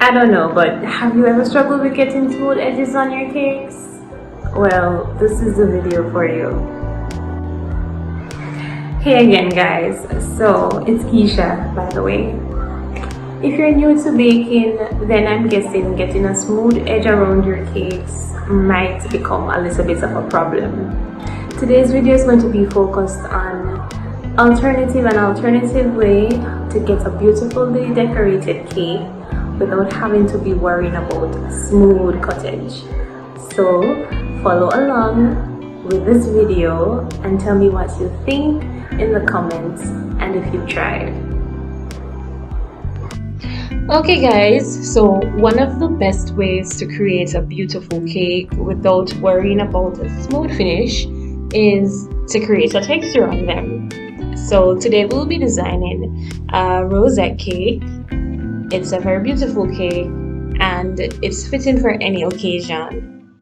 I don't know, but have you ever struggled with getting smooth edges on your cakes? Well, this is the video for you. Hey again, guys. So, it's Keisha, by the way. If you're new to baking, then I'm guessing getting a smooth edge around your cakes might become a little bit of a problem. Today's video is going to be focused on an alternative way to get a beautifully decorated cake without having to be worrying about smooth cuttage. So follow along with this video and tell me what you think in the comments and if you've tried. Okay guys, so one of the best ways to create a beautiful cake without worrying about a smooth finish is to create a texture on them. So today we'll be designing a rosette cake. It's a very beautiful cake and it's fitting for any occasion.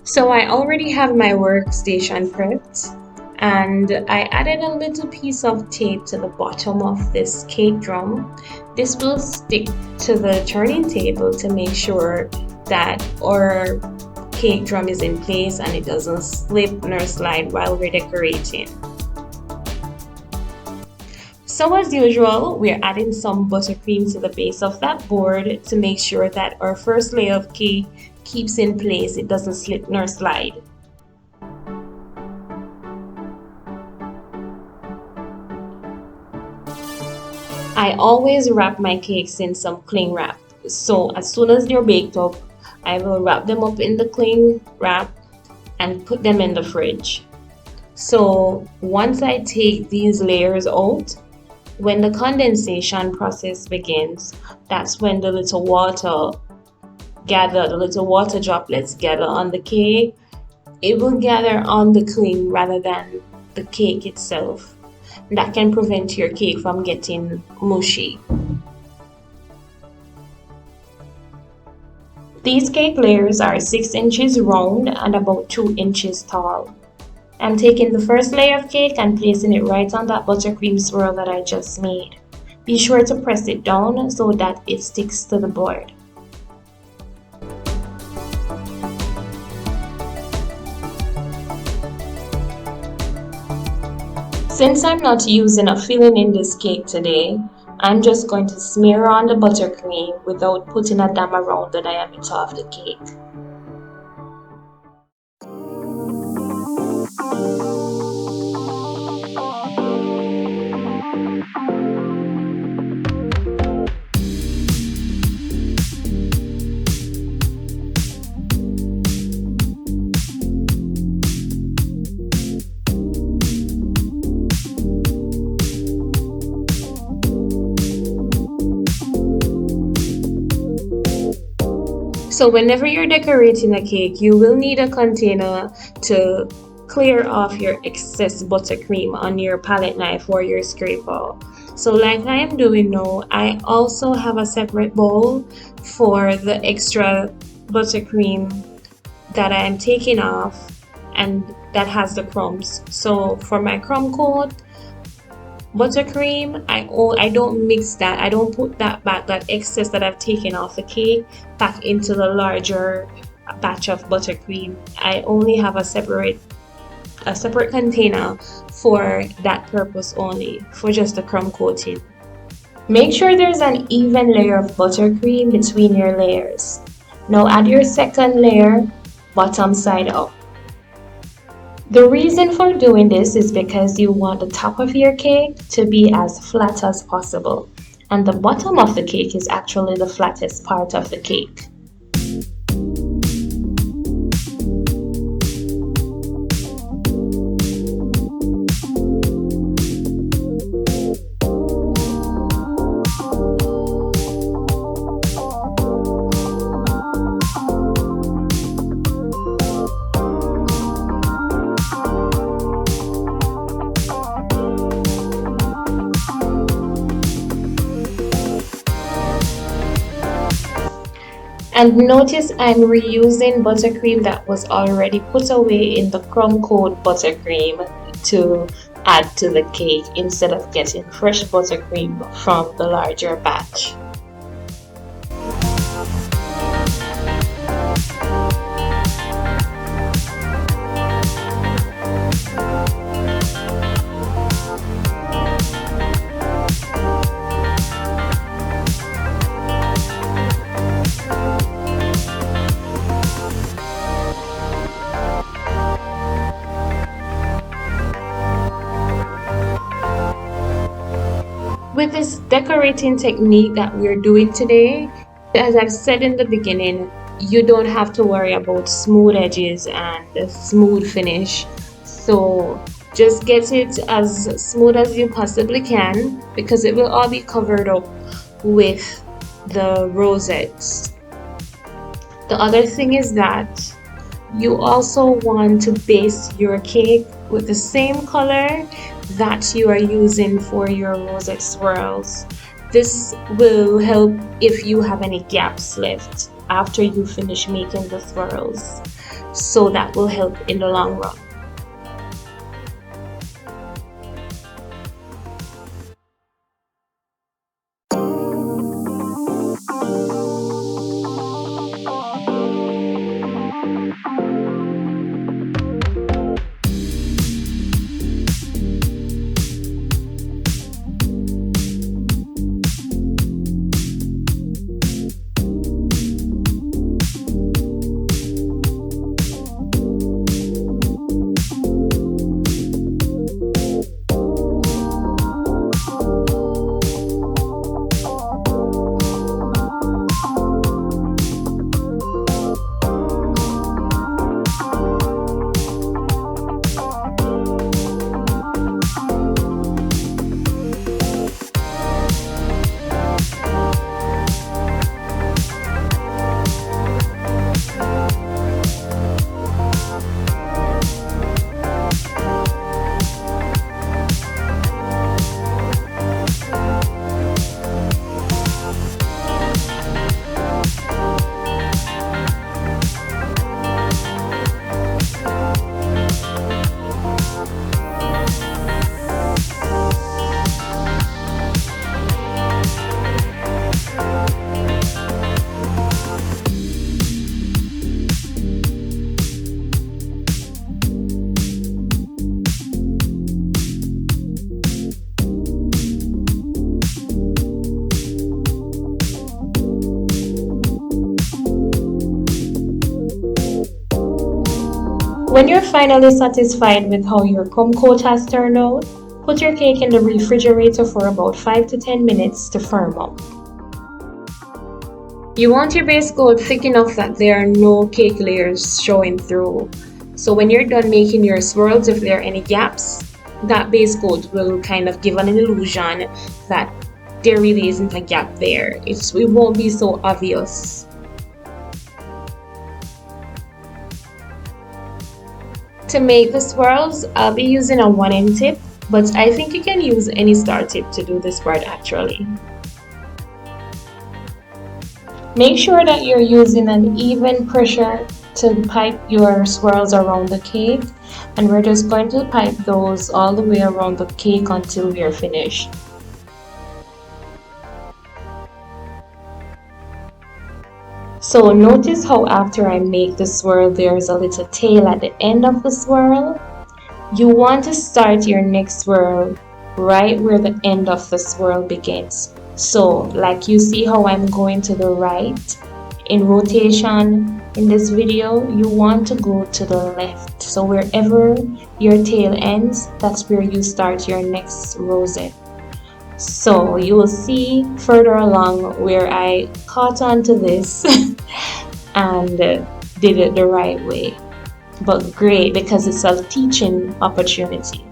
So I already have my workstation prepped and I added a little piece of tape to the bottom of this cake drum. This will stick to the turning table to make sure that our cake drum is in place and it doesn't slip nor slide while we're decorating. So as usual, we're adding some buttercream to the base of that board to make sure that our first layer of cake keeps in place, it doesn't slip nor slide. I always wrap my cakes in some cling wrap. So as soon as they're baked up, I will wrap them up in the cling wrap and put them in the fridge. So once I take these layers out, when the condensation process begins, that's when the little water droplets gather on the cake. It will gather on the cling rather than the cake itself. That can prevent your cake from getting mushy. These cake layers are 6 inches round and about 2 inches tall. I'm taking the first layer of cake and placing it right on that buttercream swirl that I just made. Be sure to press it down so that it sticks to the board. Since I'm not using a filling in this cake today, I'm just going to smear on the buttercream without putting a dam around the diameter of the cake. So whenever you're decorating a cake, you will need a container to clear off your excess buttercream on your palette knife or your scraper. So like I am doing now, I also have a separate bowl for the extra buttercream that I am taking off and that has the crumbs. So for my crumb coat buttercream, I don't mix that. I don't put that excess that I've taken off the cake back into the larger batch of buttercream. I only have a separate container for that purpose only, for just the crumb coating. Make sure there's an even layer of buttercream between your layers. Now add your second layer, bottom side up. The reason for doing this is because you want the top of your cake to be as flat as possible, and the bottom of the cake is actually the flattest part of the cake. And notice I'm reusing buttercream that was already put away in the crumb coat buttercream to add to the cake instead of getting fresh buttercream from the larger batch. With this decorating technique that we're doing today, as I've said in the beginning, you don't have to worry about smooth edges and a smooth finish. So just get it as smooth as you possibly can because it will all be covered up with the rosettes. The other thing is that you also want to base your cake with the same color that you are using for your rosette swirls. This will help if you have any gaps left after you finish making the swirls. So that will help in the long run. When you're finally satisfied with how your crumb coat has turned out, put your cake in the refrigerator for about 5 to 10 minutes to firm up. You want your base coat thick enough that there are no cake layers showing through. So when you're done making your swirls, if there are any gaps, that base coat will kind of give an illusion that there really isn't a gap there. It won't be so obvious. To make the swirls, I'll be using a 1 inch tip, but I think you can use any star tip to do this part actually. Make sure that you're using an even pressure to pipe your swirls around the cake, and we're just going to pipe those all the way around the cake until we are finished. So notice how after I make the swirl, there's a little tail at the end of the swirl. You want to start your next swirl right where the end of the swirl begins. So like you see how I'm going to the right in rotation in this video, you want to go to the left. So wherever your tail ends, that's where you start your next rosette. So you will see further along where I caught on to this and did it the right way. But great, because it's a teaching opportunity.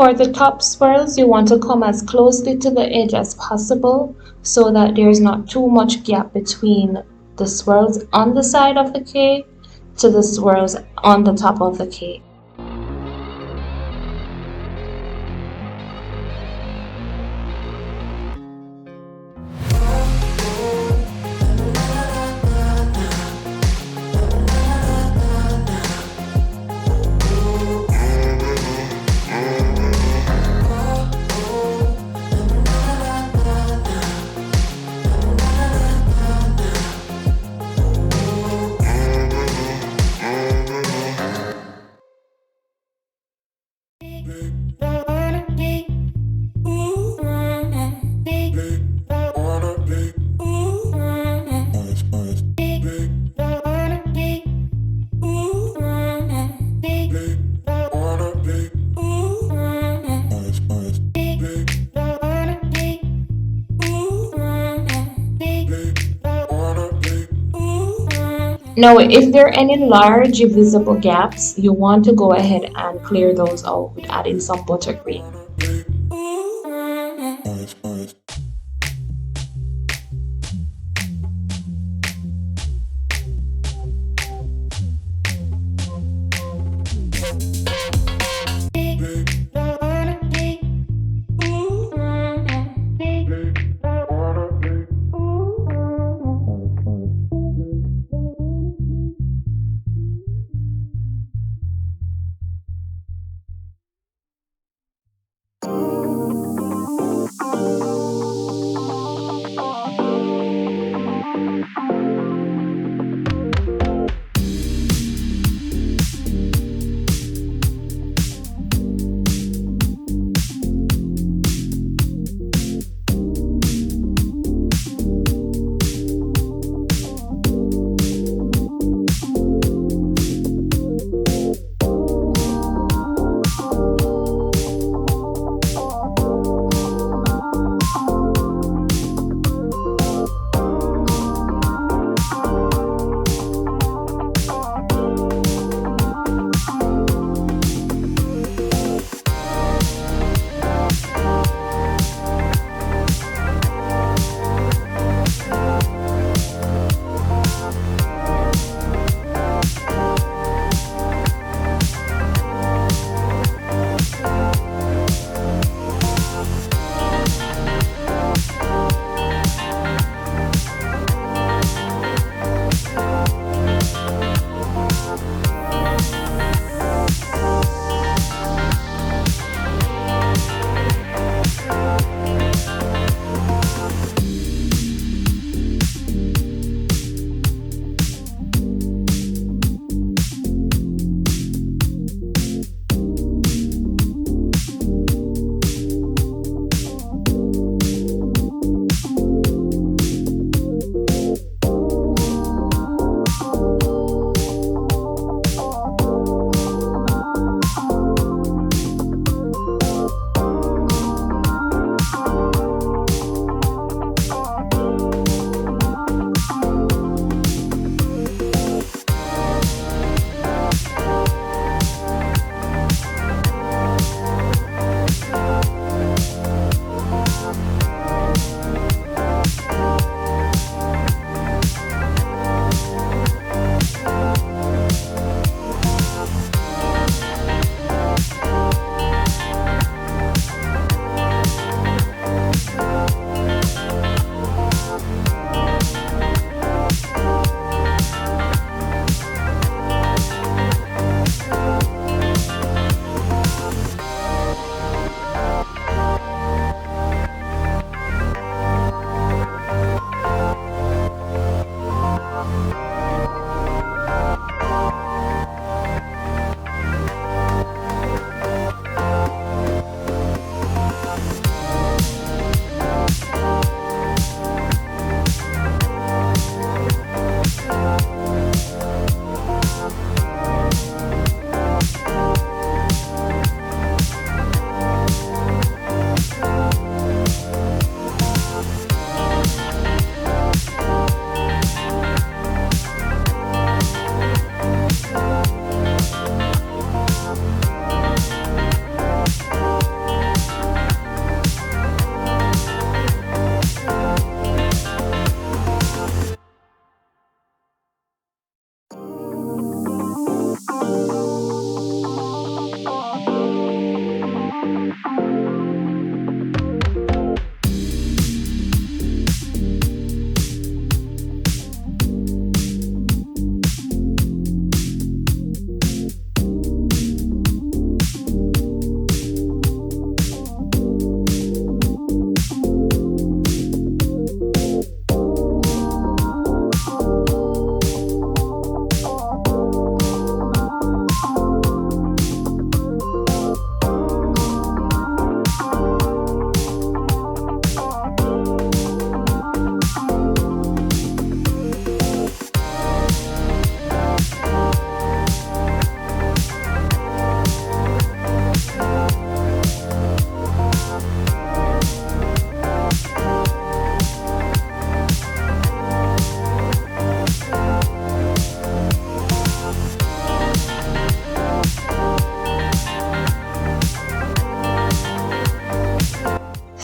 For the top swirls, you want to come as closely to the edge as possible so that there's not too much gap between the swirls on the side of the cake to the swirls on the top of the cake. Now, if there are any large visible gaps, you want to go ahead and clear those out with adding some buttercream.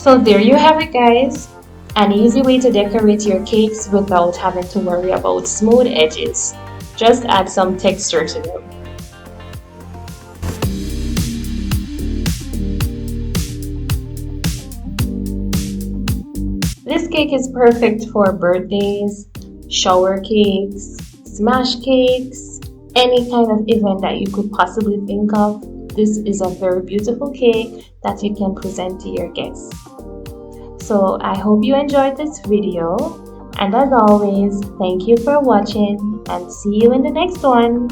So there you have it, guys. An easy way to decorate your cakes without having to worry about smooth edges. Just add some texture to them. This cake is perfect for birthdays, shower cakes, smash cakes, any kind of event that you could possibly think of. This is a very beautiful cake that you can present to your guests. So I hope you enjoyed this video, and as always, thank you for watching and see you in the next one.